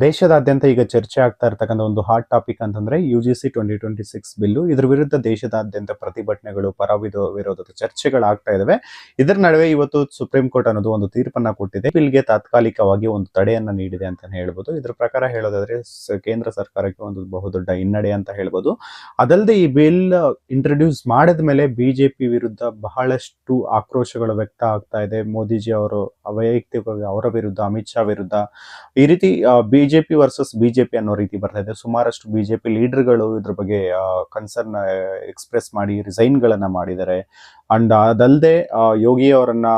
ದೇಶದಾದ್ಯಂತ ಈಗ ಚರ್ಚೆ ಆಗ್ತಾ ಇರ್ತಕ್ಕಂಥ ಒಂದು ಹಾಟ್ ಟಾಪಿಕ್ ಅಂತಂದ್ರೆ UGC 2026 ಬಿಲ್ಲು. ಇದ್ರ ವಿರುದ್ಧ ದೇಶದಾದ್ಯಂತ ಪ್ರತಿಭಟನೆಗಳು, ವಿರೋಧದ ಚರ್ಚೆಗಳಾಗ್ತಾ ಇದಾವೆ. ಇದರ ನಡುವೆ ಇವತ್ತು ಸುಪ್ರೀಂ ಕೋರ್ಟ್ ಅನ್ನೋದು ಒಂದು ತೀರ್ಪನ್ನ ಕೊಟ್ಟಿದೆ. ಬಿಲ್ಗೆ ತಾತ್ಕಾಲಿಕವಾಗಿ ಒಂದು ತಡೆಯನ್ನ ನೀಡಿದೆ ಅಂತಾನೆ ಹೇಳ್ಬೋದು. ಇದ್ರ ಪ್ರಕಾರ ಹೇಳೋದಾದ್ರೆ ಕೇಂದ್ರ ಸರ್ಕಾರಕ್ಕೆ ಒಂದು ಬಹುದೊಡ್ಡ ಹಿನ್ನಡೆ ಅಂತ ಹೇಳ್ಬೋದು. ಅದಲ್ಲದೆ ಈ ಬಿಲ್ ಇಂಟ್ರೊಡ್ಯೂಸ್ ಮಾಡಿದ ಮೇಲೆ ಬಿಜೆಪಿ ವಿರುದ್ಧ ಬಹಳಷ್ಟು ಆಕ್ರೋಶಗಳು ವ್ಯಕ್ತ ಆಗ್ತಾ ಇದೆ. ಮೋದಿಜಿ ಅವರು ವೈಯಕ್ತಿಕವಾಗಿ ಅವರ ವಿರುದ್ಧ, ಅಮಿತ್ ಶಾ ವಿರುದ್ಧ ಈ ರೀತಿ ಬಿಜೆಪಿ ವರ್ಸಸ್ ಬಿಜೆಪಿ ಅನ್ನೋ ರೀತಿ ಬರ್ತಾ ಇದೆ. ಸುಮಾರಷ್ಟು ಬಿಜೆಪಿ ಲೀಡರ್ಗಳು ಇದ್ರ ಬಗ್ಗೆ ಕನ್ಸರ್ನ್ ಎಕ್ಸ್ಪ್ರೆಸ್ ಮಾಡಿ ರಿಸೈನ್ ಗಳನ್ನ ಮಾಡಿದ್ದಾರೆ. ಅಂಡ್ ಅದಲ್ಲದೆ ಯೋಗಿ ಅವರನ್ನ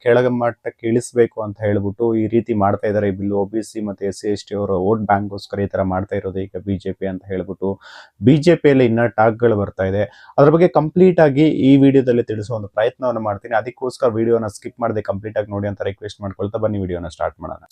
ಕೆಳಮಟ್ಟಕ್ಕೆ ಇಳಿಸಬೇಕು ಅಂತ ಹೇಳ್ಬಿಟ್ಟು ಈ ರೀತಿ ಮಾಡ್ತಾ ಇದ್ದಾರೆ. ಈ ಬಿಲ್ OBC ಮತ್ತೆ SC/ST ಅವರ ವೋಟ್ ಬ್ಯಾಂಕ್ಗೋಸ್ಕರ ಈ ತರ ಮಾಡ್ತಾ ಇರೋದು ಈಗ ಬಿಜೆಪಿ ಅಂತ ಹೇಳ್ಬಿಟ್ಟು ಬಿಜೆಪಿಯಲ್ಲಿ ಇನ್ನ ಟಾಕ್ಗಳು ಬರ್ತಾ ಇದೆ. ಅದ್ರ ಬಗ್ಗೆ ಕಂಪ್ಲೀಟ್ ಆಗಿ ಈ ವಿಡಿಯೋದಲ್ಲಿ ತಿಳಿಸೋ ಒಂದು ಪ್ರಯತ್ನವನ್ನು ಮಾಡ್ತೀನಿ. ಅದಕ್ಕೋಸ್ಕರ ವಿಡಿಯೋನ ಸ್ಕಿಪ್ ಮಾಡದೆ ಕಂಪ್ಲೀಟ್ ಆಗಿ ನೋಡಿ ಅಂತ ರಿಕ್ವೆಸ್ಟ್ ಮಾಡ್ಕೊಳ್ತಾ ಬನ್ನಿ ವಿಡಿಯೋನ ಸ್ಟಾರ್ಟ್ ಮಾಡೋಣ.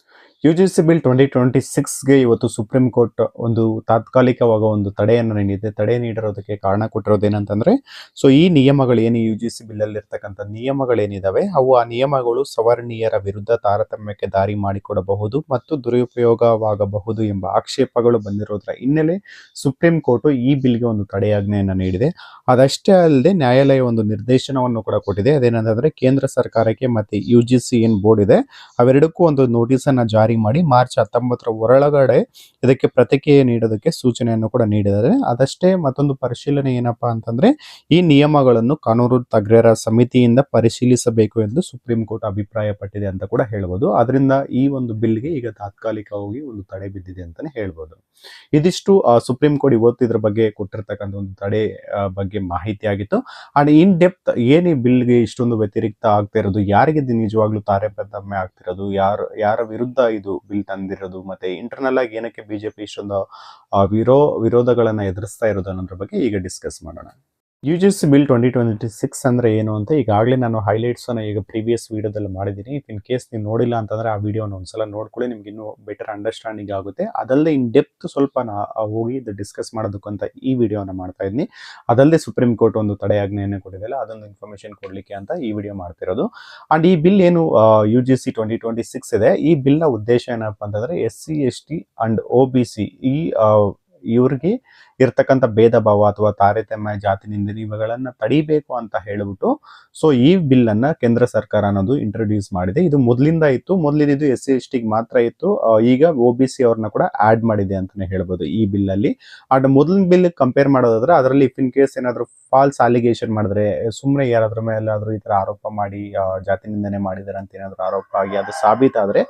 UGC ಬಿಲ್ 2026ಗೆ ಇವತ್ತು ಸುಪ್ರೀಂ ಕೋರ್ಟ್ ಒಂದು ತಾತ್ಕಾಲಿಕವಾಗಿ ಒಂದು ತಡೆಯನ್ನು ನೀಡಿದೆ. ತಡೆ ನೀಡಿರೋದಕ್ಕೆ ಕಾರಣ ಕೊಟ್ಟಿರೋದೇನಂತಂದ್ರೆ, ಸೊ ಈ ನಿಯಮಗಳು ಏನು UGC ಬಿಲ್ ಅಲ್ಲಿ ಇರ್ತಕ್ಕಂಥ ನಿಯಮಗಳೇನಿದಾವೆ ಅವು ಆ ನಿಯಮಗಳು ಸವರ್ಣೀಯರ ವಿರುದ್ಧ ತಾರತಮ್ಯಕ್ಕೆ ದಾರಿ ಮಾಡಿಕೊಡಬಹುದು ಮತ್ತು ದುರುಪಯೋಗವಾಗಬಹುದು ಎಂಬ ಆಕ್ಷೇಪಗಳು ಬಂದಿರೋದ್ರ ಹಿನ್ನೆಲೆ ಸುಪ್ರೀಂ ಕೋರ್ಟ್ ಈ ಬಿಲ್ಗೆ ಒಂದು ತಡೆಯಾಜ್ಞೆಯನ್ನು ನೀಡಿದೆ. ಅದಷ್ಟೇ ಅಲ್ಲದೆ ನ್ಯಾಯಾಲಯ ಒಂದು ನಿರ್ದೇಶನವನ್ನು ಕೂಡ ಕೊಟ್ಟಿದೆ. ಅದೇನಂತಂದ್ರೆ ಕೇಂದ್ರ ಸರ್ಕಾರಕ್ಕೆ ಮತ್ತೆ UGC ಏನ್ ಬೋರ್ಡ್ ಇದೆ ಅವೆರಡಕ್ಕೂ ಒಂದು ನೋಟಿಸ್ ಅನ್ನ ಜಾರಿ ಮಾಡಿ ಮಾರ್ಚ್ 19ರ ಒಳಗಡೆ ಇದಕ್ಕೆ ಪ್ರತಿಕ್ರಿಯೆ ನೀಡೋದಕ್ಕೆ ಸೂಚನೆಯನ್ನು ಕೂಡ ನೀಡಿದ್ದಾರೆ. ಅದಷ್ಟೇ ಮತ್ತೊಂದು ಪರಿಶೀಲನೆ ಏನಪ್ಪಾ ಅಂತಂದ್ರೆ, ಈ ನಿಯಮಗಳನ್ನು ಕಾನೂನು ತಜ್ಞರ ಸಮಿತಿಯಿಂದ ಪರಿಶೀಲಿಸಬೇಕು ಎಂದು ಸುಪ್ರೀಂ ಕೋರ್ಟ್ ಅಭಿಪ್ರಾಯ ಪಟ್ಟಿದೆ ಅಂತ ಕೂಡ ಹೇಳ್ಬೋದು. ಅದರಿಂದ ಈ ಒಂದು ಬಿಲ್ಗೆ ಈಗ ತಾತ್ಕಾಲಿಕವಾಗಿ ಒಂದು ತಡೆ ಬಿದ್ದಿದೆ ಅಂತಾನೆ ಹೇಳ್ಬೋದು. ಇದಿಷ್ಟು ಸುಪ್ರೀಂ ಕೋರ್ಟ್ ಇವತ್ತು ಇದ್ರ ಬಗ್ಗೆ ಕೊಟ್ಟಿರ್ತಕ್ಕಂಥ ಒಂದು ತಡೆ ಬಗ್ಗೆ ಮಾಹಿತಿ ಆಗಿತ್ತು. ಅಂಡ್ ಇನ್ ಡೆಪ್ತ್ ಏನ್ ಈ ಬಿಲ್ಗೆ ಇಷ್ಟೊಂದು ವ್ಯತಿರಿಕ್ತ ಆಗ್ತಾ ಇರೋದು, ಯಾರಿಗೆ ನಿಜವಾಗ್ಲೂ ತಾರತಮ್ಯ ಆಗ್ತಿರೋದು, ಯಾರ ವಿರುದ್ಧ ಇದು ಬಿಲ್ ತಂದಿರೋದು, ಮತ್ತೆ ಇಂಟರ್ನಲ್ ಆಗಿ ಏನಕ್ಕೆ ಬಿಜೆಪಿ ಇಷ್ಟೊಂದು ವಿರೋಧಗಳನ್ನ ಎದುರಿಸ್ತಾ ಇರೋದು ಅನ್ನೋದ್ರ ಬಗ್ಗೆ ಈಗ ಡಿಸ್ಕಸ್ ಮಾಡೋಣ. UGC ಬಿಲ್ 2026 ಅಂದ್ರೆ ಏನು ಅಂತ ಈಗಾಗಲೇ ನಾನು ಹೈಲೈಟ್ಸ್ ಅನ್ನ ಈಗ ಪ್ರೀವಿಯಸ್ ವಿಡಿಯೋದಲ್ಲಿ ಮಾಡಿದ್ದೀನಿ. ಇನ್ ಕೇಸ್ ನೀವು ನೋಡಿಲ್ಲ ಅಂತಂದ್ರೆ ಆ ವಿಡಿಯೋನ ಒಂದ್ಸಲ ನೋಡ್ಕೊಳ್ಳಿ, ನಿಮ್ಗೆ ಇನ್ನೂ ಬೆಟರ್ ಅಂಡರ್ಸ್ಟ್ಯಾಂಡಿಂಗ್ ಆಗುತ್ತೆ. ಅದಲ್ಲದೆ ಇನ್ ಡೆಪ್ತ್ ಸ್ವಲ್ಪ ಹೋಗಿ ಇದು ಡಿಸ್ಕಸ್ ಮಾಡೋದಕ್ಕಂತ ಈ ವಿಡಿಯೋನ ಮಾಡ್ತಾ ಇದ್ದೀನಿ. ಅದಲ್ಲದೆ ಸುಪ್ರೀಂ ಕೋರ್ಟ್ ಒಂದು ತಡೆಯಾಜ್ಞೆಯನ್ನು ಕೊಟ್ಟಿದೆಯಲ್ಲ ಅದೊಂದು ಇನ್ಫಾರ್ಮೇಶನ್ ಕೊಡ್ಲಿಕ್ಕೆ ಅಂತ ಈ ವಿಡಿಯೋ ಮಾಡ್ತಿರೋದು. ಅಂಡ್ ಈ ಬಿಲ್ ಏನು UGC 2026 ಇದೆ, ಈ ಬಿಲ್ ನ ಉದ್ದೇಶ ಏನಪ್ಪಾ ಅಂತಂದ್ರೆ SC/ST ಅಂಡ್ OBC ಇವ್ರಿಗೆ ಇರ್ತಕ್ಕಂಥ ಭೇದ ಭಾವ ಅಥವಾ ತಾರತಮ್ಯ, ಜಾತಿ ನಿಂದನೆ ಇವುಗಳನ್ನ ತಡಿಬೇಕು ಅಂತ ಹೇಳ್ಬಿಟ್ಟು ಸೊ ಈ ಬಿಲ್ ಅನ್ನ ಕೇಂದ್ರ ಸರ್ಕಾರ ಅನ್ನೋದು ಇಂಟ್ರೊಡ್ಯೂಸ್ ಮಾಡಿದೆ. ಇದು ಮೊದಲಿಂದ ಇತ್ತು, ಮೊದಲಿದ್ದು SC/ST ಮಾತ್ರ ಇತ್ತು. ಈಗ OBC ಅವ್ರನ್ನ ಕೂಡ ಆಡ್ ಮಾಡಿದೆ ಅಂತಾನೆ ಹೇಳ್ಬೋದು ಈ ಬಿಲ್ ಅಲ್ಲಿ. ಅಂಡ್ ಮೊದಲಿನ ಬಿಲ್ ಕಂಪೇರ್ ಮಾಡೋದಾದ್ರೆ ಅದರಲ್ಲಿ ಇಫ್ ಇನ್ ಕೇಸ್ ಏನಾದ್ರು ಫಾಲ್ಸ್ ಅಲಿಗೇಷನ್ ಮಾಡಿದ್ರೆ, ಸುಮ್ಮನೆ ಯಾರಾದ್ರ ಮೇಲಾದ್ರೂ ಈ ತರ ಆರೋಪ ಮಾಡಿ ಜಾತಿ ನಿಂದನೆ ಮಾಡಿದಾರೆ ಅಂತ ಏನಾದ್ರು ಆರೋಪ ಆಗಿ ಅದು ಸಾಬೀತಾದ್ರೆ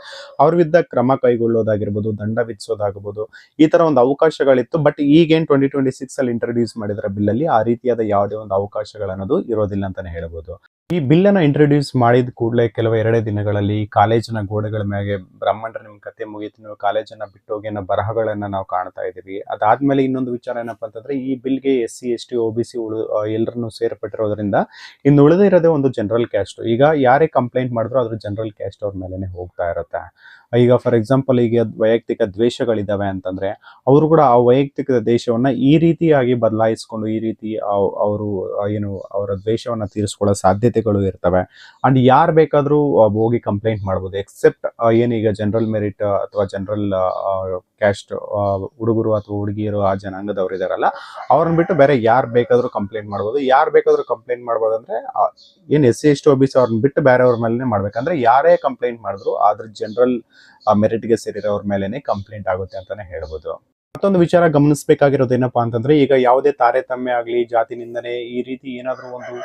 ಅವ್ರ ವಿರುದ್ಧ ಕ್ರಮ ಕೈಗೊಳ್ಳೋದಾಗಿರ್ಬೋದು, ದಂಡ ವಿಧಿಸೋದಾಗಬಹುದು, ಈ ತರ ಒಂದು ಅವಕಾಶಗಳಿತ್ತು. ಬಟ್ ಈಗೇನ್ 2026 ಅಲ್ಲಿ ಇಂಟ್ರೊಡ್ಯೂಸ್ ಮಾಡಿದ್ರೆ ಬಿಲ್ ಅಲ್ಲಿ ಆ ರೀತಿಯಾದ ಯಾವುದೇ ಒಂದು ಅವಕಾಶಗಳನ್ನೋದು ಇರೋದಿಲ್ಲ ಅಂತಾನೆ ಹೇಳ್ಬೋದು. ಈ ಬಿಲ್ ಅನ್ನ ಇಂಟ್ರೊಡ್ಯೂಸ್ ಮಾಡಿದ ಕೂಡಲೇ ಕೆಲವು 2 ದಿನಗಳಲ್ಲಿ ಕಾಲೇಜಿನ ಗೋಡೆಗಳ ಮೇಲೆ ಬ್ರಾಹ್ಮಣರ ನಿಮ್ ಕತೆ ಮುಗಿತು, ನೀವು ಕಾಲೇಜನ್ನ ಬಿಟ್ಟು ಹೋಗಿ ಅನ್ನೋ ಬರಹಗಳನ್ನ ನಾವು ಕಾಣ್ತಾ ಇದೀವಿ. ಅದಾದ್ಮೇಲೆ ಇನ್ನೊಂದು ವಿಚಾರ ಏನಪ್ಪಾ ಅಂತಂದ್ರೆ, ಈ ಬಿಲ್ಗೆ SC/ST OBC ಎಲ್ಲರನ್ನು ಸೇರ್ಪಟ್ಟಿರೋದ್ರಿಂದ ಇನ್ನು ಉಳಿದಿರೋದೇ ಒಂದು ಜನರಲ್ ಕ್ಯಾಸ್ಟ್. ಈಗ ಯಾರೇ ಕಂಪ್ಲೇಂಟ್ ಮಾಡಿದ್ರು ಅದ್ರ ಜನರಲ್ ಕ್ಯಾಸ್ಟ್ ಅವ್ರ ಮೇಲೆನೆ ಹೋಗ್ತಾ ಇರುತ್ತೆ. ಈಗ ಫಾರ್ ಎಕ್ಸಾಂಪಲ್ ಈಗ ವೈಯಕ್ತಿಕ ದ್ವೇಷಗಳಿದಾವೆ ಅಂತಂದ್ರೆ ಅವರು ಕೂಡ ಆ ವೈಯಕ್ತಿಕ ದೇಶವನ್ನ ಈ ರೀತಿಯಾಗಿ ಬದಲಾಯಿಸ್ಕೊಂಡು ಈ ರೀತಿ ಅವರು ಏನು ಅವರ ದ್ವೇಷವನ್ನ ತೀರಿಸ್ಕೊಳ್ಳೋ ಸಾಧ್ಯತೆಗಳು ಇರ್ತವೆ. ಅಂಡ್ ಯಾರು ಬೇಕಾದ್ರೂ ಹೋಗಿ ಕಂಪ್ಲೇಂಟ್ ಮಾಡ್ಬೋದು, ಎಕ್ಸೆಪ್ಟ್ ಏನೀಗ ಜನರಲ್ ಮೆರಿಟ್ ಅಥವಾ ಜನರಲ್ ಕ್ಯಾಸ್ಟ್ ಹುಡುಗರು ಅಥವಾ ಹುಡುಗಿಯರು ಆ ಜನಾಂಗದವ್ರು ಇದಾರಲ್ಲ ಅವ್ರನ್ನ ಬಿಟ್ಟು ಬೇರೆ ಯಾರು ಬೇಕಾದ್ರೂ ಕಂಪ್ಲೇಂಟ್ ಮಾಡ್ಬೋದು. ಯಾರು ಬೇಕಾದ್ರೂ ಕಂಪ್ಲೇಂಟ್ ಮಾಡ್ಬೋದು ಅಂದ್ರೆ ಏನ್ SC/ST OBC ಅವ್ರನ್ನ ಬಿಟ್ಟು ಬೇರೆಯವ್ರ ಮೇಲೆ ಮಾಡ್ಬೇಕಂದ್ರೆ ಯಾರೇ ಕಂಪ್ಲೇಂಟ್ ಮಾಡಿದ್ರು ಅದ್ರ ಜನರಲ್ ಮೆರಿಟ್ಗೆ ಸೇರಿರೋವ್ರ ಮೇಲೆನೆ ಕಂಪ್ಲೇಂಟ್ ಆಗುತ್ತೆ ಅಂತಾನೆ ಹೇಳ್ಬೋದು. ಮತ್ತೊಂದು ವಿಚಾರ ಗಮನಿಸಬೇಕಾಗಿರೋದು ಏನಪ್ಪಾ ಅಂತಂದ್ರೆ, ಈಗ ಯಾವುದೇ ತಾರತಮ್ಯ ಆಗ್ಲಿ, ಜಾತಿ ನಿಂದನೆ ಈ ರೀತಿ ಏನಾದ್ರೂ ಒಂದು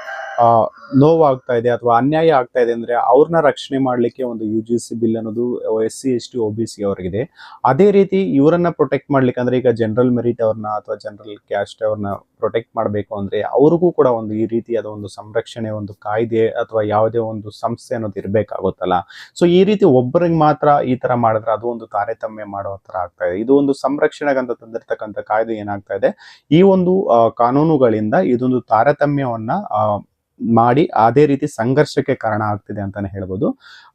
ನೋವಾಗ್ತಾ ಇದೆ ಅಥವಾ ಅನ್ಯಾಯ ಆಗ್ತಾ ಇದೆ ಅಂದ್ರೆ ಅವ್ರನ್ನ ರಕ್ಷಣೆ ಮಾಡ್ಲಿಕ್ಕೆ ಒಂದು UGC ಬಿಲ್ ಅನ್ನೋದು SC/ST OBC ಅವ್ರಿಗಿದೆ. ಅದೇ ರೀತಿ ಇವರನ್ನ ಪ್ರೊಟೆಕ್ಟ್ ಮಾಡ್ಲಿಕ್ಕೆ ಅಂದ್ರೆ ಈಗ ಜನರಲ್ ಮೆರಿಟ್ ಅವ್ರನ್ನ ಅಥವಾ ಜನರಲ್ ಕ್ಯಾಸ್ಟ್ ಅವ್ರನ್ನ ಪ್ರೊಟೆಕ್ಟ್ ಮಾಡಬೇಕು ಅಂದ್ರೆ ಅವ್ರಿಗೂ ಕೂಡ ಒಂದು ಈ ರೀತಿಯಾದ ಒಂದು ಸಂರಕ್ಷಣೆ, ಒಂದು ಕಾಯ್ದೆ ಅಥವಾ ಯಾವುದೇ ಒಂದು ಸಂಸ್ಥೆ ಅನ್ನೋದು ಇರ್ಬೇಕಾಗುತ್ತಲ್ಲ. ಸೊ ಈ ರೀತಿ ಒಬ್ಬರಿಗೆ ಮಾತ್ರ ಈ ತರ ಮಾಡಿದ್ರೆ ಅದು ಒಂದು ತಾರತಮ್ಯ ಮಾಡೋ ತರ ಆಗ್ತಾ ಇದೆ. ಇದು ಒಂದು ಸಂರಕ್ಷಣೆಗಂತ ತಂದಿರ್ತಕ್ಕಂಥ ಕಾಯ್ದೆ ಏನಾಗ್ತಾ ಇದೆ, ಈ ಒಂದು ಕಾನೂನುಗಳಿಂದ ಇದೊಂದು ತಾರತಮ್ಯವನ್ನ ಮಾಡಿ ಅದೇ ರೀತಿ ಸಂಘರ್ಷಕ್ಕೆ ಕಾರಣ ಆಗ್ತಿದೆ ಅಂತಾನೆ ಹೇಳ್ಬೋದು.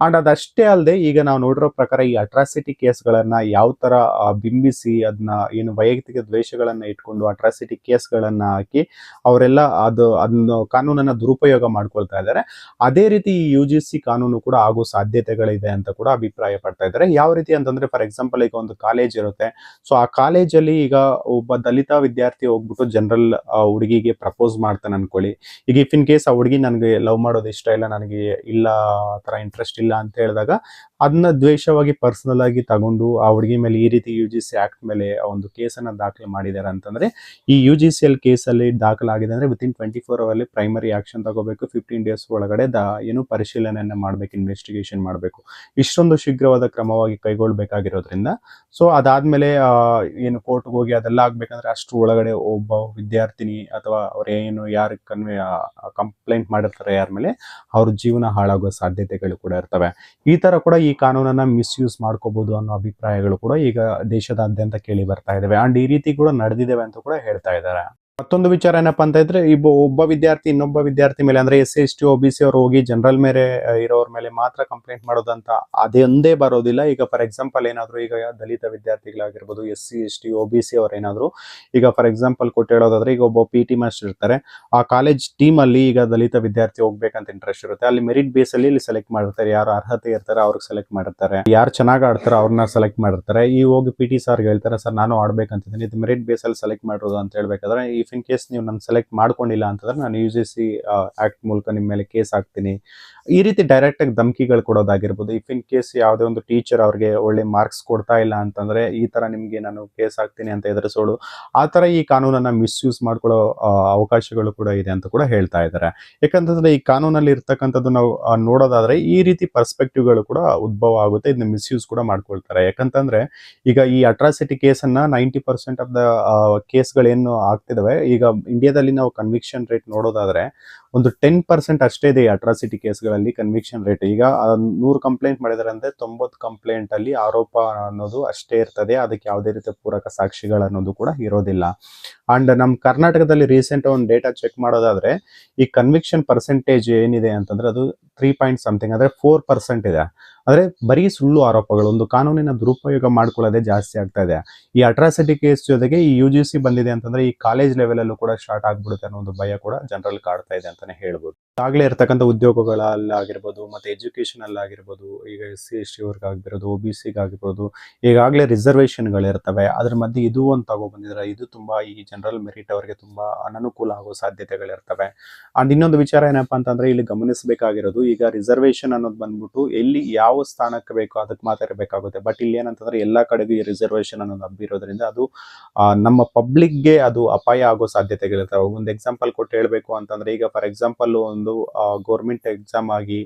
ಅಂಡ್ ಅದಷ್ಟೇ ಅಲ್ಲದೆ ಈಗ ನಾವು ನೋಡಿರೋ ಪ್ರಕಾರ ಈ ಅಟ್ರಾಸಿಟಿ ಕೇಸ್ಗಳನ್ನ ಯಾವ ತರ ಬಿಂಬಿಸಿ ಅದನ್ನ ಏನು ವೈಯಕ್ತಿಕ ದ್ವೇಷಗಳನ್ನ ಇಟ್ಕೊಂಡು ಅಟ್ರಾಸಿಟಿ ಕೇಸ್ಗಳನ್ನ ಹಾಕಿ ಅವರೆಲ್ಲ ಅದನ್ನ ಕಾನೂನನ್ನ ದುರುಪಯೋಗ ಮಾಡ್ಕೊಳ್ತಾ ಇದ್ದಾರೆ. ಅದೇ ರೀತಿ ಈ UGC ಕಾನೂನು ಕೂಡ ಆಗೋ ಸಾಧ್ಯತೆಗಳಿದೆ ಅಂತ ಕೂಡ ಅಭಿಪ್ರಾಯ ಪಡ್ತಾ ಇದ್ದಾರೆ. ಯಾವ ರೀತಿ ಅಂತಂದ್ರೆ ಫಾರ್ ಎಕ್ಸಾಂಪಲ್ ಈಗ ಒಂದು ಕಾಲೇಜ್ ಇರುತ್ತೆ. ಸೊ ಆ ಕಾಲೇಜಲ್ಲಿ ಈಗ ಒಬ್ಬ ದಲಿತ ವಿದ್ಯಾರ್ಥಿ ಹೋಗ್ಬಿಟ್ಟು ಜನರಲ್ ಹುಡುಗಿಗೆ ಪ್ರಪೋಸ್ ಮಾಡ್ತಾನೆ ಅನ್ಕೊಳ್ಳಿ. ಈಗ ಇಫ್ ಇನ್ ಕೇಸ್ ಆ ಹುಡುಗಿ ನನಗೆ ಲವ್ ಮಾಡೋದು ಇಷ್ಟ ಇಲ್ಲ, ನನಗೆ ಇಲ್ಲ ಆ ಥರ ಇಂಟ್ರೆಸ್ಟ್ ಇಲ್ಲ ಅಂತ ಹೇಳಿದಾಗ ಅದನ್ನ ದ್ವೇಷವಾಗಿ ಪರ್ಸನಲ್ ಆಗಿ ತಗೊಂಡು ಆ ಹುಡುಗಿ ಮೇಲೆ ಈ ರೀತಿ UGC ಆಕ್ಟ್ ಮೇಲೆ ಒಂದು ಕೇಸನ್ನ ದಾಖಲೆ ಮಾಡಿದ್ದಾರೆ ಅಂತಂದ್ರೆ ಈ UGCL ಕೇಸಲ್ಲಿ ದಾಖಲಾಗಿದೆ ಅಂದ್ರೆ ವಿತಿನ್ 24 ಅವರಲ್ಲಿ ಪ್ರೈಮರಿ ಆಕ್ಷನ್ ತಗೋಬೇಕು. 15 ಡೇಸ್ ಒಳಗಡೆ ಏನು ಪರಿಶೀಲನೆಯನ್ನ ಮಾಡಬೇಕು, ಇನ್ವೆಸ್ಟಿಗೇಷನ್ ಮಾಡಬೇಕು. ಇಷ್ಟೊಂದು ಶೀಘ್ರವಾದ ಕ್ರಮವಾಗಿ ಕೈಗೊಳ್ಳಬೇಕಾಗಿರೋದ್ರಿಂದ ಸೊ ಅದಾದ್ಮೇಲೆ ಏನು ಕೋರ್ಟ್ಗೆ ಹೋಗಿ ಅದೆಲ್ಲ ಆಗ್ಬೇಕಂದ್ರೆ ಅಷ್ಟು ಒಳಗಡೆ ಒಬ್ಬ ವಿದ್ಯಾರ್ಥಿನಿ ಅಥವಾ ಅವ್ರು ಏನು ಯಾರು ಕಂಪ್ಲೇಂಟ್ ಮಾಡಿರ್ತಾರೆ ಯಾರ ಮೇಲೆ ಅವ್ರ ಜೀವನ ಹಾಳಾಗೋ ಸಾಧ್ಯತೆಗಳು ಕೂಡ ಇರ್ತವೆ. ಈ ತರ ಕೂಡ ಈ ಕಾನೂನನ್ನ ಮಿಸ್ಯೂಸ್ ಮಾಡ್ಕೋಬಹುದು ಅನ್ನೋ ಅಭಿಪ್ರಾಯಗಳು ಕೂಡ ಈಗ ದೇಶದಾದ್ಯಂತ ಕೇಳಿ ಬರ್ತಾ ಇದಾವೆ. ಅಂಡ್ ಈ ರೀತಿ ಕೂಡ ನಡೆದಿದ್ದೇವೆ ಅಂತ ಕೂಡ ಹೇಳ್ತಾ ಇದ್ದಾರೆ. ಮತ್ತೊಂದು ವಿಚಾರ ಏನಪ್ಪಾ ಅಂತ ಇದ್ರೆ ಒಬ್ಬ ವಿದ್ಯಾರ್ಥಿ ಇನ್ನೊಬ್ಬ ವಿದ್ಯಾರ್ಥಿ ಮೇಲೆ ಅಂದ್ರೆ SC ST OBC ಅವರು ಹೋಗಿ ಜನರಲ್ ಮೇಲೆ ಇರೋರ ಮೇಲೆ ಮಾತ್ರ ಕಂಪ್ಲೇಂಟ್ ಮಾಡೋದಂತ ಅದೊಂದೇ ಬರೋದಿಲ್ಲ. ಈಗ ಫಾರ್ ಎಕ್ಸಾಂಪಲ್ ಏನಾದ್ರು ಈಗ ದಲಿತ ವಿದ್ಯಾರ್ಥಿಗಳಾಗಿರ್ಬೋದು, SC ST OBC ಅವ್ರು ಏನಾದ್ರು ಈಗ ಫಾರ್ ಎಕ್ಸಾಂಪಲ್ ಕೊಟ್ಟು ಹೇಳೋದಾದ್ರೆ ಈಗ ಒಬ್ಬ PT ಮಾಸ್ಟರ್ ಇರ್ತಾರೆ. ಆ ಕಾಲೇಜ್ ಟೀಮ್ ಅಲ್ಲಿ ಈಗ ದಲಿತ ವಿದ್ಯಾರ್ಥಿ ಹೋಗ್ಬೇಕಂತ ಇಂಟ್ರೆಸ್ಟ್ ಇರುತ್ತೆ. ಅಲ್ಲಿ ಮೆರಿಟ್ ಬೇಸ್ ಅಲ್ಲಿ ಸೆಲೆಕ್ಟ್ ಮಾಡಿರ್ತಾರೆ. ಯಾರು ಅರ್ಹತೆ ಇರ್ತಾರೆ ಅವ್ರಿಗೆ ಸೆಲೆಕ್ಟ್ ಮಾಡಿರ್ತಾರೆ. ಯಾರು ಚೆನ್ನಾಗಿ ಆಡ್ತಾರೋ ಅವ್ರನ್ನ ಸೆಲೆಕ್ಟ್ ಮಾಡಿರ್ತಾರೆ. ಈ ಹೋಗಿ PT ಸರ್ ಹೇಳ್ತಾರೆ, ಸರ್ ನಾನು ಆಡ್ಬೇಕಂತಿದ್ದೀನಿ, ಇದು ಮೆರಿಟ್ ಬೇಸ್ ಅಲ್ಲಿ ಸೆಲೆಕ್ಟ್ ಮಾಡಿರೋದು ಅಂತ ಹೇಳ್ಬೇಕಾದ್ರೆ ಇಫ್ ಇನ್ ಕೇಸ್ ನೀವು ನಾನು ಸೆಲೆಕ್ಟ್ ಮಾಡ್ಕೊಂಡಿಲ್ಲ ಅಂತಂದ್ರೆ ನಾನು UGC ಆಕ್ಟ್ ಮೂಲಕ ನಿಮ್ಮ ಮೇಲೆ ಕೇಸ್ ಹಾಕ್ತೀನಿ, ಈ ರೀತಿ ಡೈರೆಕ್ಟ್ ಆಗಿ ಧಮಕಿಗಳು ಕೊಡೋದಾಗಿರ್ಬೋದು. ಇಫ್ ಇನ್ ಕೇಸ್ ಯಾವುದೇ ಒಂದು ಟೀಚರ್ ಅವ್ರಿಗೆ ಒಳ್ಳೆ ಮಾರ್ಕ್ಸ್ ಕೊಡ್ತಾ ಇಲ್ಲ ಅಂತಂದ್ರೆ ಈ ತರ ನಿಮ್ಗೆ ನಾನು ಕೇಸ್ ಹಾಕ್ತೀನಿ ಅಂತ ಎದುರಿಸೋಡು, ಆ ತರ ಈ ಕಾನೂನನ್ನ ಮಿಸ್ಯೂಸ್ ಮಾಡ್ಕೊಳ್ಳೋ ಅವಕಾಶಗಳು ಕೂಡ ಇದೆ ಅಂತ ಕೂಡ ಹೇಳ್ತಾ ಇದ್ದಾರೆ. ಯಾಕಂತಂದ್ರೆ ಈ ಕಾನೂನಲ್ಲಿ ಇರ್ತಕ್ಕಂಥದ್ದು ನಾವು ನೋಡೋದಾದ್ರೆ ಈ ರೀತಿ ಪರ್ಸ್ಪೆಕ್ಟಿವ್ಗಳು ಕೂಡ ಉದ್ಭವ ಆಗುತ್ತೆ. ಇದನ್ನ ಮಿಸ್ಯೂಸ್ ಕೂಡ ಮಾಡ್ಕೊಳ್ತಾರೆ. ಯಾಕಂತಂದ್ರೆ ಈಗ ಈ ಅಟ್ರಾಸಿಟಿ ಕೇಸನ್ನ 90% ಆಫ್ ದ ಕೇಸ್ಗಳೇನು ಆಗ್ತಿದಾವೆ ಈಗ ಇಂಡಿಯಾದಲ್ಲಿ ನಾವು ಕನ್ವಿಕ್ಷನ್ ರೇಟ್ ನೋಡೋದಾದ್ರೆ ಒಂದು 10% ಅಷ್ಟೇ ಇದೆ ಈ ಅಟ್ರಾಸಿಟಿ ಕೇಸ್ಗಳಲ್ಲಿ ಕನ್ವಿಕ್ಷನ್ ರೇಟ್. ಈಗ 100 ಕಂಪ್ಲೇಂಟ್ ಮಾಡಿದಾರೆ ಅಂದ್ರೆ 90 ಕಂಪ್ಲೇಂಟ್ ಅಲ್ಲಿ ಆರೋಪ ಅನ್ನೋದು ಅಷ್ಟೇ ಇರ್ತದೆ. ಅದಕ್ಕೆ ಯಾವುದೇ ರೀತಿಯ ಪೂರಕ ಸಾಕ್ಷಿಗಳು ಅನ್ನೋದು ಕೂಡ ಇರೋದಿಲ್ಲ. ಅಂಡ್ ನಮ್ಮ ಕರ್ನಾಟಕದಲ್ಲಿ ರೀಸೆಂಟ್ ಒಂದು ಡೇಟಾ ಚೆಕ್ ಮಾಡೋದಾದ್ರೆ ಈ ಕನ್ವಿಕ್ಷನ್ ಪರ್ಸೆಂಟೇಜ್ ಏನಿದೆ ಅಂತಂದ್ರೆ ಅದು 3 something ಅಂದ್ರೆ 4% ಇದೆ. ಅಂದ್ರೆ ಬರೀ ಸುಳ್ಳು ಆರೋಪಗಳು, ಒಂದು ಕಾನೂನಿನ ದುರುಪಯೋಗ ಮಾಡ್ಕೊಳ್ಳೋದೇ ಜಾಸ್ತಿ ಆಗ್ತಾ ಇದೆ. ಈ ಅಟ್ರಾಸಿಟಿ ಕೇಸ್ ಜೊತೆಗೆ ಈ UGC ಬಂದಿದೆ ಅಂತಂದ್ರೆ ಈ ಕಾಲೇಜ್ ಲೆವೆಲ್ ಅಲ್ಲೂ ಕೂಡ ಸ್ಟಾರ್ಟ್ ಆಗ್ಬಿಡುತ್ತೆ ಅನ್ನೋ ಒಂದು ಭಯ ಕೂಡ ಜನರಲ್ಲಿ ಕಾಡ್ತಾ ಇದೆ ಅಂತಾನೆ ಹೇಳ್ಬೋದು. ಆಗ್ಲೇ ಇರ್ತಕ್ಕಂಥ ಉದ್ಯೋಗಗಳಲ್ಲಾಗಿರ್ಬೋದು ಮತ್ತೆ ಎಜುಕೇಶನ್ ಅಲ್ಲಾಗಿರ್ಬೋದು, ಈಗ SC ST ಅವ್ರಿಗಾಗಿರ್ಬೋದು, OBC ಆಗಿರ್ಬೋದು, ಈಗಾಗಲೇ ರಿಸರ್ವೇಶನ್ಗಳಿರ್ತವೆ. ಅದ್ರ ಮಧ್ಯೆ ಇದು ಒಂದು ತಗೋ ಬಂದಿದ್ರೆ ಇದು ತುಂಬಾ ಈ ಜನರಲ್ ಮೆರಿಟ್ ಅವರಿಗೆ ತುಂಬಾ ಅನನುಕೂಲ ಆಗೋ ಸಾಧ್ಯತೆಗಳಿರ್ತವೆ. ಅಂಡ್ ಇನ್ನೊಂದು ವಿಚಾರ ಏನಪ್ಪಾ ಅಂತಂದ್ರೆ ಇಲ್ಲಿ ಗಮನಿಸಬೇಕಾಗಿರೋದು ಈಗ ರಿಸರ್ವೇಶನ್ ಅನ್ನೋದು ಬಂದ್ಬಿಟ್ಟು ಎಲ್ಲಿ ಯಾವ ಸ್ಥಾನಕ್ಕೆ ಬೇಕೋ ಅದಕ್ಕೆ ಮಾತ್ರ ಬೇಕಾಗುತ್ತೆ. ಬಟ್ ಇಲ್ಲಿ ಏನಂತಂದ್ರೆ ಎಲ್ಲಾ ಕಡೆಗೂ ಈ ರಿಸರ್ವೇಶನ್ ಅನ್ನೋದು ಹಬ್ಬಿರೋದ್ರಿಂದ ಅದು ನಮ್ಮ ಪಬ್ಲಿಕ್ಗೆ ಅದು ಅಪಾಯ ಆಗೋ ಸಾಧ್ಯತೆಗಳಿರ್ತವೆ. ಒಂದು ಎಕ್ಸಾಂಪಲ್ ಕೊಟ್ಟು ಹೇಳ್ಬೇಕು ಅಂತಂದ್ರೆ ಈಗ ಫಾರ್ ಎಕ್ಸಾಂಪಲ್ ಒಂದು ಗೌರ್ಮೆಂಟ್ ಎಕ್ಸಾಮ್ ಆಗಿ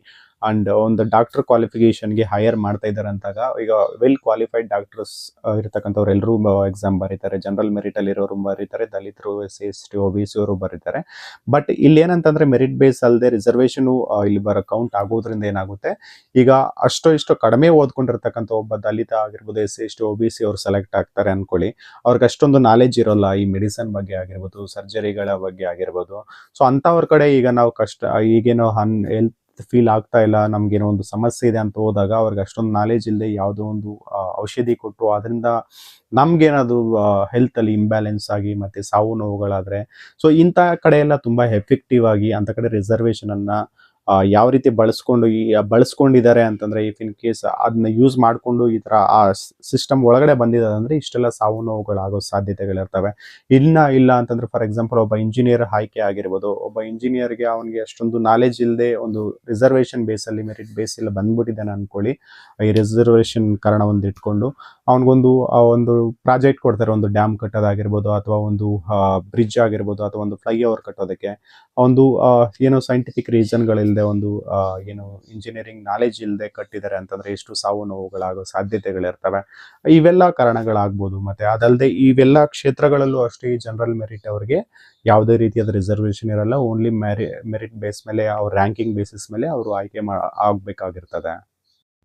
ಅಂಡ್ ಒಂದು ಡಾಕ್ಟರ್ ಕ್ವಾಲಿಫಿಕೇಶನ್ಗೆ ಹೈಯರ್ ಮಾಡ್ತಾ ಇದ್ದಾರೆ ಅಂತಾಗ ಈಗ ವೆಲ್ ಕ್ವಾಲಿಫೈಡ್ ಡಾಕ್ಟರ್ಸ್ ಇರ್ತಕ್ಕಂಥವ್ರು ಎಲ್ಲರೂ ಎಕ್ಸಾಮ್ ಬರೀತಾರೆ. ಜನರಲ್ ಮೆರಿಟ್ ಅಲ್ಲಿ ಇರೋರು ಬರೀತಾರೆ, ದಲಿತರು SC ST OBC ಅವರು ಬರೀತಾರೆ. ಬಟ್ ಇಲ್ಲಿ ಏನಂತಂದ್ರೆ ಮೆರಿಟ್ ಬೇಸ್ ಅಲ್ಲದೆ ರಿಸರ್ವೇಶನ್ ಇಲ್ಲಿ ಬರೋ ಕೌಂಟ್ ಆಗೋದ್ರಿಂದ ಏನಾಗುತ್ತೆ ಈಗ ಅಷ್ಟೋ ಇಷ್ಟೋ ಕಡಿಮೆ ಓದ್ಕೊಂಡಿರ್ತಕ್ಕಂಥ ಒಬ್ಬ ದಲಿತ ಆಗಿರ್ಬೋದು, SC ST OBC ಅವ್ರು ಸೆಲೆಕ್ಟ್ ಆಗ್ತಾರೆ ಅನ್ಕೊಳ್ಳಿ. ಅವ್ರಿಗೆ ಅಷ್ಟೊಂದು ನಾಲೆಜ್ ಇರೋಲ್ಲ ಈ ಮೆಡಿಸನ್ ಬಗ್ಗೆ ಆಗಿರ್ಬೋದು, ಸರ್ಜರಿಗಳ ಬಗ್ಗೆ ಆಗಿರ್ಬೋದು. ಸೊ ಅಂತವ್ರ ಕಡೆ ಈಗ ನಾವು ಈಗೇನೋ ಹೆಲ್ತ್ ಫೀಲ್ ಆಗ್ತಾ ಇಲ್ಲ, ನಮ್ಗೇನೋ ಒಂದು ಸಮಸ್ಯೆ ಇದೆ ಅಂತ ಹೋದಾಗ ಅವ್ರಿಗೆ ಅಷ್ಟೊಂದು ನಾಲೆಜ್ ಇಲ್ಲದೆ ಯಾವುದೋ ಒಂದು ಔಷಧಿ ಕೊಟ್ಟು ಅದರಿಂದ ನಮ್ಗೇನಾದ್ರು ಹೆಲ್ತ್ ಅಲ್ಲಿ ಇಂಬ್ಯಾಲೆನ್ಸ್ ಆಗಿ ಮತ್ತೆ ಸಾವು ನೋವುಗಳಾದ್ರೆ ಸೊ ಇಂಥ ಕಡೆ ಎಲ್ಲ ತುಂಬಾ ಎಫೆಕ್ಟಿವ್ ಆಗಿ ಅಂತ ಕಡೆ ರಿಸರ್ವೇಶನ್ ಅನ್ನ ಯಾವ ರೀತಿ ಬಳಸ್ಕೊಂಡಿದ್ದಾರೆ ಅಂತಂದ್ರೆ ಇಫ್ ಇನ್ ಕೇಸ್ ಅದನ್ನ ಯೂಸ್ ಮಾಡಿಕೊಂಡು ಈ ತರ ಆ ಸಿಸ್ಟಮ್ ಒಳಗಡೆ ಬಂದಿದೆ ಅಂದ್ರೆ ಇಷ್ಟೆಲ್ಲ ಸಾವು ನೋವುಗಳಾಗೋ ಸಾಧ್ಯತೆಗಳಿರ್ತವೆ. ಇಲ್ಲ ಅಂತಂದ್ರೆ ಫಾರ್ ಎಕ್ಸಾಂಪಲ್ ಒಬ್ಬ ಇಂಜಿನಿಯರ್ ಆಯ್ಕೆ ಆಗಿರ್ಬೋದು, ಒಬ್ಬ ಇಂಜಿನಿಯರ್ಗೆ ಅವನಿಗೆ ಅಷ್ಟೊಂದು ನಾಲೆಜ್ ಇಲ್ಲದೆ ಒಂದು ರಿಸರ್ವೇಶನ್ ಬೇಸಲ್ಲಿ ಮೆರಿಟ್ ಬೇಸ್ ಎಲ್ಲ ಬಂದ್ಬಿಟ್ಟಿದ್ದಾನೆ ಅನ್ಕೊಳ್ಳಿ. ಈ ರಿಸರ್ವೇಶನ್ ಕಾರಣ ಒಂದು ಇಟ್ಕೊಂಡು ಅವನಿಗೊಂದು ಒಂದು ಪ್ರಾಜೆಕ್ಟ್ ಕೊಡ್ತಾರೆ, ಒಂದು ಡ್ಯಾಮ್ ಕಟ್ಟೋದಾಗಿರ್ಬೋದು ಅಥವಾ ಒಂದು ಬ್ರಿಡ್ಜ್ ಆಗಿರ್ಬೋದು ಅಥವಾ ಒಂದು ಫ್ಲೈಓವರ್ ಕಟ್ಟೋದಕ್ಕೆ ಒಂದು ಏನೋ ಸೈಂಟಿಫಿಕ್ ರೀಸನ್ಗಳಿಲ್ಲದೆ ಒಂದು ಏನು ಇಂಜಿನಿಯರಿಂಗ್ ನಾಲೆಜ್ ಇಲ್ಲದೆ ಕಟ್ಟಿದ್ದಾರೆ ಅಂತಂದ್ರೆ ಎಷ್ಟು ಸಾವು ನೋವುಗಳಾಗೋ ಸಾಧ್ಯತೆಗಳಿರ್ತವೆ. ಇವೆಲ್ಲ ಕಾರಣಗಳಾಗ್ಬೋದು. ಮತ್ತೆ ಅದಲ್ಲದೆ ಇವೆಲ್ಲ ಕ್ಷೇತ್ರಗಳಲ್ಲೂ ಅಷ್ಟೇ ಈ ಜನರಲ್ ಮೆರಿಟ್ ಅವರಿಗೆ ಯಾವುದೇ ರೀತಿಯಾದ ರಿಸರ್ವೇಶನ್ ಇರಲ್ಲ. ಓನ್ಲಿ ಮೆರಿಟ್ ಬೇಸ್ ಮೇಲೆ ಅವ್ರ ರ್ಯಾಂಕಿಂಗ್ ಬೇಸಿಸ್ ಮೇಲೆ ಅವರು ಆಯ್ಕೆ ಆಗ್ಬೇಕಾಗಿರ್ತದೆ.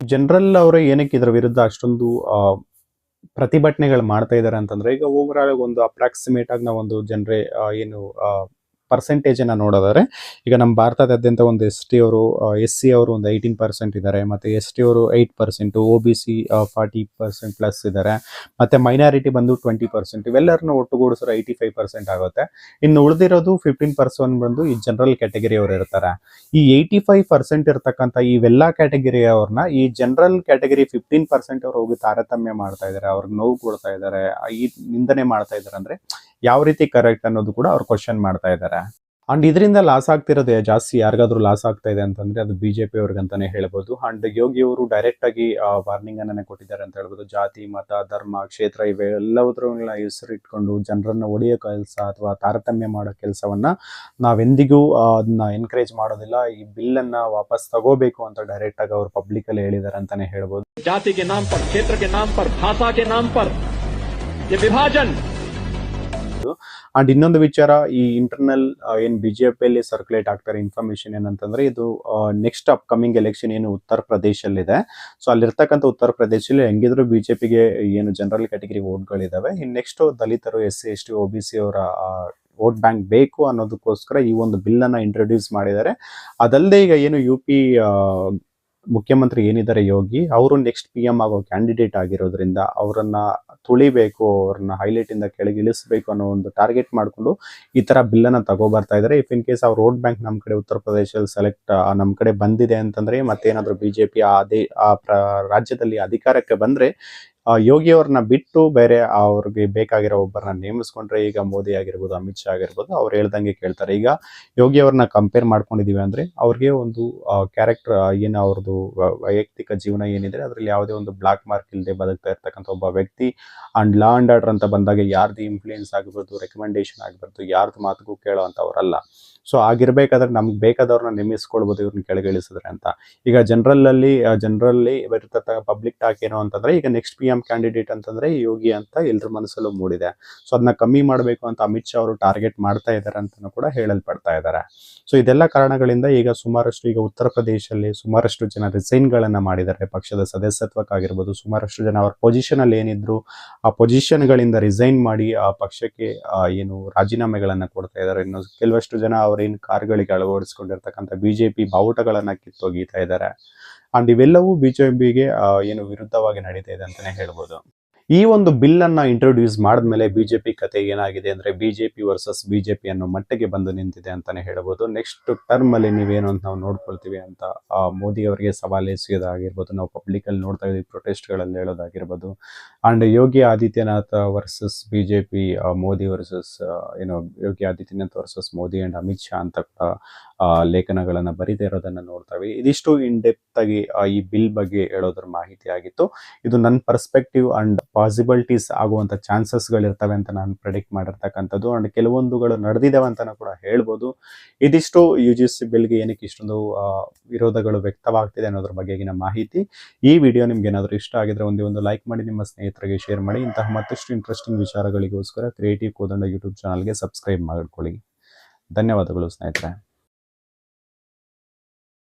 ಜನರಲ್ ಅವರು ಏನಕ್ಕೆ ಇದರ ವಿರುದ್ಧ ಅಷ್ಟೊಂದು ಪ್ರತಿಭಟನೆಗಳು ಮಾಡ್ತಾ ಇದ್ದಾರೆ ಅಂತಂದ್ರೆ ಈಗ ಓವರ್ ಆಲ್ ಒಂದು ಅಪ್ರಾಕ್ಸಿಮೇಟ್ ಆಗಿ ನಾವು ಒಂದು ಜನರೇ ಏನು ಪರ್ಸೆಂಟೇಜ್ ಅನ್ನ ನೋಡೋದಾದ್ರೆ ಈಗ ನಮ್ಮ ಭಾರತದಾದ್ಯಂತ ಒಂದು ST ಅವರು SC ಅವರು ಒಂದು 18% ಇದ್ದಾರೆ, ಮತ್ತೆ ST ಅವರು 8%, OBC 40% ಪ್ಲಸ್ ಇದ್ದಾರೆ, ಮತ್ತೆ ಮೈನಾರಿಟಿ ಬಂದು 20%. ಇವೆಲ್ಲರನ್ನ ಒಟ್ಟುಗೂಡಿಸಿದ್ರೆ 85% ಆಗುತ್ತೆ. ಇನ್ನು ಉಳಿದಿರೋದು 15% ಬಂದು ಈ ಜನರಲ್ ಕ್ಯಾಟಗರಿ ಅವರು ಇರ್ತಾರೆ. ಈ 85% ಇರ್ತಕ್ಕಂಥ ಇವೆಲ್ಲ ಕ್ಯಾಟಗರಿ ಅವ್ರನ್ನ ಈ ಜನರಲ್ ಕ್ಯಾಟಗರಿ 15% ಅವ್ರು ಹೋಗಿ ತಾರತಮ್ಯ ಮಾಡ್ತಾ ಇದ್ದಾರೆ, ಅವ್ರಿಗೆ ನೋವು ಕೊಡ್ತಾ ಇದ್ದಾರೆ, ಈ ನಿಂದನೆ ಮಾಡ್ತಾ ಇದ್ದಾರೆ ಅಂದ್ರೆ ಯಾವ ರೀತಿ ಕರೆಕ್ಟ್ ಅನ್ನೋದು ಕೂಡ ಅವ್ರು ಕ್ವಶನ್ ಮಾಡ್ತಾ ಇದ್ದಾರೆ. ಅಂಡ್ ಇದರಿಂದ ಲಾಸ್ ಆಗ್ತಿರೋದೇ ಜಾಸ್ತಿ ಯಾರಿಗಾದ್ರೂ ಲಾಸ್ ಆಗ್ತಾ ಇದೆ ಅಂತಂದ್ರೆ ಅದು ಬಿಜೆಪಿ ಅವ್ರಿಗಂತಾನೆ ಹೇಳ್ಬೋದು. ಅಂಡ್ ಯೋಗಿ ಅವರು ಡೈರೆಕ್ಟ್ ಆಗಿ ವಾರ್ನಿಂಗ್ ಅನ್ನೇ ಕೊಟ್ಟಿದ್ದಾರೆ ಅಂತ ಹೇಳ್ಬೋದು. ಜಾತಿ, ಮತ, ಧರ್ಮ, ಕ್ಷೇತ್ರ ಇವೆಲ್ಲವುಗಳನ್ನ ಹೆಸರಿಟ್ಕೊಂಡು ಜನರನ್ನ ಒಡೆಯೋ ಕೆಲಸ ಅಥವಾ ತಾರತಮ್ಯ ಮಾಡೋ ಕೆಲಸವನ್ನ ನಾವೆಂದಿಗೂ ಅದನ್ನ ಎನ್ಕರೇಜ್ ಮಾಡೋದಿಲ್ಲ. ಈ ಬಿಲ್ ಅನ್ನ ವಾಪಸ್ ತಗೋಬೇಕು ಅಂತ ಡೈರೆಕ್ಟ್ ಆಗಿ ಅವರು ಪಬ್ಲಿಕ್ ಅಲ್ಲಿ ಹೇಳಿದ್ದಾರೆ ಅಂತಾನೆ ಹೇಳ್ಬೋದು. ಜಾತಿ ಕೆ ನಾಮ್ ಪರ್, ಕ್ಷೇತ್ರ ಕೆ ನಾಮ್ ಪರ್, ಭಾಷಾ ಕೆ ನಾಮ್ ಪರ್ ये विभाजन. ಅಂಡ್ ಇನ್ನೊಂದು ವಿಚಾರ, ಈ ಇಂಟರ್ನಲ್ ಏನ್ ಬಿಜೆಪಿಯಲ್ಲಿ ಸರ್ಕ್ಯುಲೇಟ್ ಆಗ್ತಾರೆ ಇನ್ಫಾರ್ಮೇಶನ್ ಏನಂತಂದ್ರೆ ಇದು ನೆಕ್ಸ್ಟ್ ಅಪ್ಕಮಿಂಗ್ ಎಲೆಕ್ಷನ್ ಏನು ಉತ್ತರ ಪ್ರದೇಶಲ್ಲಿದೆ. ಸೊ ಅಲ್ಲಿರ್ತಕ್ಕಂಥ ಉತ್ತರ ಪ್ರದೇಶದಲ್ಲಿ ಹೆಂಗಿದ್ರು ಬಿಜೆಪಿಗೆ ಏನು ಜನರಲ್ ಕ್ಯಾಟಗರಿ ವೋಟ್ಗಳಿದಾವೆ, ಇನ್ನು ನೆಕ್ಸ್ಟ್ ದಲಿತರು, SC ST OBC ಅವರ ವೋಟ್ ಬ್ಯಾಂಕ್ ಬೇಕು ಅನ್ನೋದಕ್ಕೋಸ್ಕರ ಈ ಒಂದು ಬಿಲ್ ಅನ್ನ ಇಂಟ್ರೊಡ್ಯೂಸ್ ಮಾಡಿದ್ದಾರೆ. ಅದಲ್ಲದೆ ಈಗ ಏನು UP ಮುಖ್ಯಮಂತ್ರಿ ಏನಿದ್ದಾರೆ ಯೋಗಿ ಅವರು ನೆಕ್ಸ್ಟ್ PM ಆಗೋ ಕ್ಯಾಂಡಿಡೇಟ್ ಆಗಿರೋದ್ರಿಂದ ಅವರನ್ನ ತುಳಿಬೇಕು, ಅವ್ರನ್ನ ಹೈಲೈಟ್ ಇಂದ ಕೆಳಗೆ ಇಳಿಸಬೇಕು ಅನ್ನೋ ಒಂದು ಟಾರ್ಗೆಟ್ ಮಾಡಿಕೊಂಡು ಈ ತರ ಬಿಲ್ ಅನ್ನ ತಗೋಬರ್ತಾ ಇದ್ದಾರೆ. ಇಫ್ ಇನ್ ಕೇಸ್ ಅವ್ರ ವೋಟ್ ಬ್ಯಾಂಕ್ ನಮ್ಮ ಕಡೆ ಉತ್ತರ ಪ್ರದೇಶದಲ್ಲಿ ಸೆಲೆಕ್ಟ್ ನಮ್ಮ ಕಡೆ ಬಂದಿದೆ ಅಂತಂದ್ರೆ, ಮತ್ತೇನಾದ್ರೂ ಬಿಜೆಪಿ ರಾಜ್ಯದಲ್ಲಿ ಅಧಿಕಾರಕ್ಕೆ ಬಂದ್ರೆ ಯೋಗಿ ಅವ್ರನ್ನ ಬಿಟ್ಟು ಬೇರೆ ಅವ್ರಿಗೆ ಬೇಕಾಗಿರೋ ಒಬ್ಬರನ್ನ ನೇಮಿಸ್ಕೊಂಡ್ರೆ, ಈಗ ಮೋದಿ ಆಗಿರ್ಬೋದು, ಅಮಿತ್ ಶಾ ಆಗಿರ್ಬೋದು, ಅವ್ರು ಹೇಳ್ದಂಗೆ ಕೇಳ್ತಾರೆ. ಈಗ ಯೋಗಿ ಅವ್ರನ್ನ ಕಂಪೇರ್ ಮಾಡ್ಕೊಂಡಿದೀವಿ ಅಂದ್ರೆ ಅವ್ರಿಗೆ ಒಂದು ಕ್ಯಾರೆಕ್ಟರ್ ಏನು ಅವ್ರದ್ದು ವೈಯಕ್ತಿಕ ಜೀವನ ಏನಿದೆ ಅದ್ರಲ್ಲಿ ಯಾವುದೇ ಒಂದು ಬ್ಲಾಕ್ ಮಾರ್ಕ್ ಇಲ್ಲದೆ ಬದುಕ್ತಾ ಇರ್ತಕ್ಕಂಥ ಒಬ್ಬ ವ್ಯಕ್ತಿ. ಅಂಡ್ ಲಾ ಅಂಡ್ ಆರ್ಡರ್ ಅಂತ ಬಂದಾಗ ಯಾರ್ದು ಇನ್ಫ್ಲೂಯೆನ್ಸ್ ಆಗಿರ್ಬೋದು, ರೆಕಮೆಂಡೇಶನ್ ಆಗಿರ್ಬೋದು, ಯಾರ್ದು ಮಾತುಗೂ ಕೇಳೋ ಅಂತವ್ರಲ್ಲ. ಸೊ ಆಗಿರ್ಬೇಕಾದ್ರೆ ನಮ್ಗೆ ಬೇಕಾದವ್ರನ್ನ ನೇಮಿಸ್ಕೊಳ್ಬೋದು ಇವ್ರನ್ನ ಕೆಳಗಿಳಿಸಿದ್ರೆ ಅಂತ. ಈಗ ಜನರಲ್ಲಿ ಬರ್ತಕ್ಕ ಪಬ್ಲಿಕ್ ಟಾಕ್ ಏನು ಅಂತಂದ್ರೆ, ಈಗ ನೆಕ್ಸ್ಟ್ PM ಕ್ಯಾಂಡಿಡೇಟ್ ಅಂತಂದ್ರೆ ಯೋಗಿ ಅಂತ ಎಲ್ಲರ ಮನಸ್ಸಲ್ಲೂ ಮೂಡಿದೆ. ಸೊ ಅದನ್ನ ಕಮ್ಮಿ ಮಾಡಬೇಕು ಅಂತ ಅಮಿತ್ ಶಾ ಅವರು ಟಾರ್ಗೆಟ್ ಮಾಡ್ತಾ ಇದ್ದಾರೆ ಅಂತ ಕೂಡ ಹೇಳಲ್ಪಡ್ತಾ ಇದ್ದಾರೆ. ಸೊ ಇದೆಲ್ಲ ಕಾರಣಗಳಿಂದ ಈಗ ಉತ್ತರ ಪ್ರದೇಶದಲ್ಲಿ ಸುಮಾರಷ್ಟು ಜನ ರಿಸೈನ್ ಗಳನ್ನ ಮಾಡಿದ್ದಾರೆ. ಪಕ್ಷದ ಸದಸ್ಯತ್ವಕ್ಕಾಗಿರ್ಬೋದು, ಸುಮಾರಷ್ಟು ಜನ ಅವ್ರ ಪೊಸಿಷನ್ ಅಲ್ಲಿ ಏನಿದ್ರು ಆ ಪೊಸಿಷನ್ ಗಳಿಂದ ರಿಸೈನ್ ಮಾಡಿ ಆ ಪಕ್ಷಕ್ಕೆ ಏನು ರಾಜೀನಾಮೆಗಳನ್ನ ಕೊಡ್ತಾ ಇದ್ದಾರೆ. ಇನ್ನು ಕೆಲವಷ್ಟು ಜನ ಅವ್ರೇನು ಕಾರ್ಗಳಿಗೆ ಅಳವಡಿಸ್ಕೊಂಡಿರ್ತಕ್ಕಂಥ ಬಿಜೆಪಿ ಬಾವುಟಗಳನ್ನ ಕಿತ್ತೊಗೀತಾ ಇದ್ದಾರೆ. ಅಂಡ್ ಇವೆಲ್ಲವೂ ಬಿಜೆಪಿಗೆ ಏನು ವಿರುದ್ಧವಾಗಿ ನಡೀತಾ ಇದೆ ಅಂತಾನೆ ಹೇಳ್ಬೋದು. ಈ ಒಂದು ಬಿಲ್ ಅನ್ನ ಇಂಟ್ರೊಡ್ಯೂಸ್ ಮಾಡಿದ್ಮೇಲೆ ಬಿಜೆಪಿ ಕತೆ ಏನಾಗಿದೆ ಅಂದ್ರೆ ಬಿಜೆಪಿ ವರ್ಸಸ್ ಬಿಜೆಪಿ ಅನ್ನೋ ಮಟ್ಟಿಗೆ ಬಂದು ನಿಂತಿದೆ ಅಂತಾನೆ ಹೇಳ್ಬೋದು. ನೆಕ್ಸ್ಟ್ ಟರ್ಮ್ ಅಲ್ಲಿ ನೀವೇನು ಅಂತ ನಾವು ನೋಡ್ಕೊಳ್ತೀವಿ ಅಂತ ಮೋದಿ ಅವರಿಗೆ ಸವಾಲು ಎಸೆಯೋದಾಗಿರ್ಬೋದು, ನಾವು ಪಬ್ಲಿಕ್ ಅಲ್ಲಿ ನೋಡ್ತಾ ಇದ್ದೀವಿ ಪ್ರೊಟೆಸ್ಟ್ ಗಳಲ್ಲಿ ಹೇಳೋದಾಗಿರ್ಬೋದು. And Yogi Adityanath versus BJP, Modi versus Yogi Adityanath versus Modi and Amit Shah ಅಂತ ಕೂಡ ಲೇಖನಗಳನ್ನ ಬರೀತಾ ಇರೋದನ್ನ ನೋಡ್ತಾವೆ. ಇದಿಷ್ಟು ಇನ್ ಡೆಪ್ತ್ ಆಗಿ ಈ ಬಿಲ್ ಬಗ್ಗೆ ಹೇಳೋದ್ರ ಮಾಹಿತಿ ಆಗಿತ್ತು. ಇದು ನನ್ನ ಪರ್ಸ್ಪೆಕ್ಟಿವ್ ಅಂಡ್ ಪಾಸಿಬಿಲಿಟೀಸ್ ಆಗುವಂತ ಚಾನ್ಸಸ್ ಗಳಿರ್ತವೆ ಅಂತ ನಾನು ಪ್ರೆಡಿಕ್ಟ್ ಮಾಡಿರ್ತಕ್ಕಂಥದ್ದು. ಅಂಡ್ ಕೆಲವೊಂದುಗಳು ನಡೆದಿದ್ದಾವೆ ಅಂತ ಕೂಡ ಹೇಳ್ಬೋದು. ಇದಿಷ್ಟು UGC ಬಿಲ್ಗೆ ಏನಕ್ಕೆ ಇಷ್ಟೊಂದು ವಿರೋಧಗಳು ವ್ಯಕ್ತವಾಗ್ತಿದೆ ಅನ್ನೋದ್ರ ಬಗೆಗಿನ ಮಾಹಿತಿ. ಈ ವಿಡಿಯೋ ನಿಮ್ಗೆ ಏನಾದರೂ ಇಷ್ಟ ಆಗಿದ್ರೆ ಒಂದು ಲೈಕ್ ಮಾಡಿ, ನಿಮ್ಮ ಸ್ನೇಹಿತರಿಗೆ ಶೇರ್ ಮಾಡಿ. ಇಂತಹ ಮತ್ತಷ್ಟು ಇಂಟ್ರೆಸ್ಟಿಂಗ್ ವಿಚಾರಗಳಿಗೋಸ್ಕರ ಕ್ರಿಯೇಟಿವ್ ಕೋದಂಡ ಯೂಟ್ಯೂಬ್ ಚಾನಲ್ಗೆ ಸಬ್ಸ್ಕ್ರೈಬ್ ಮಾಡ್ಕೊಳ್ಳಿ. ಧನ್ಯವಾದಗಳು ಸ್ನೇಹಿತರೆ.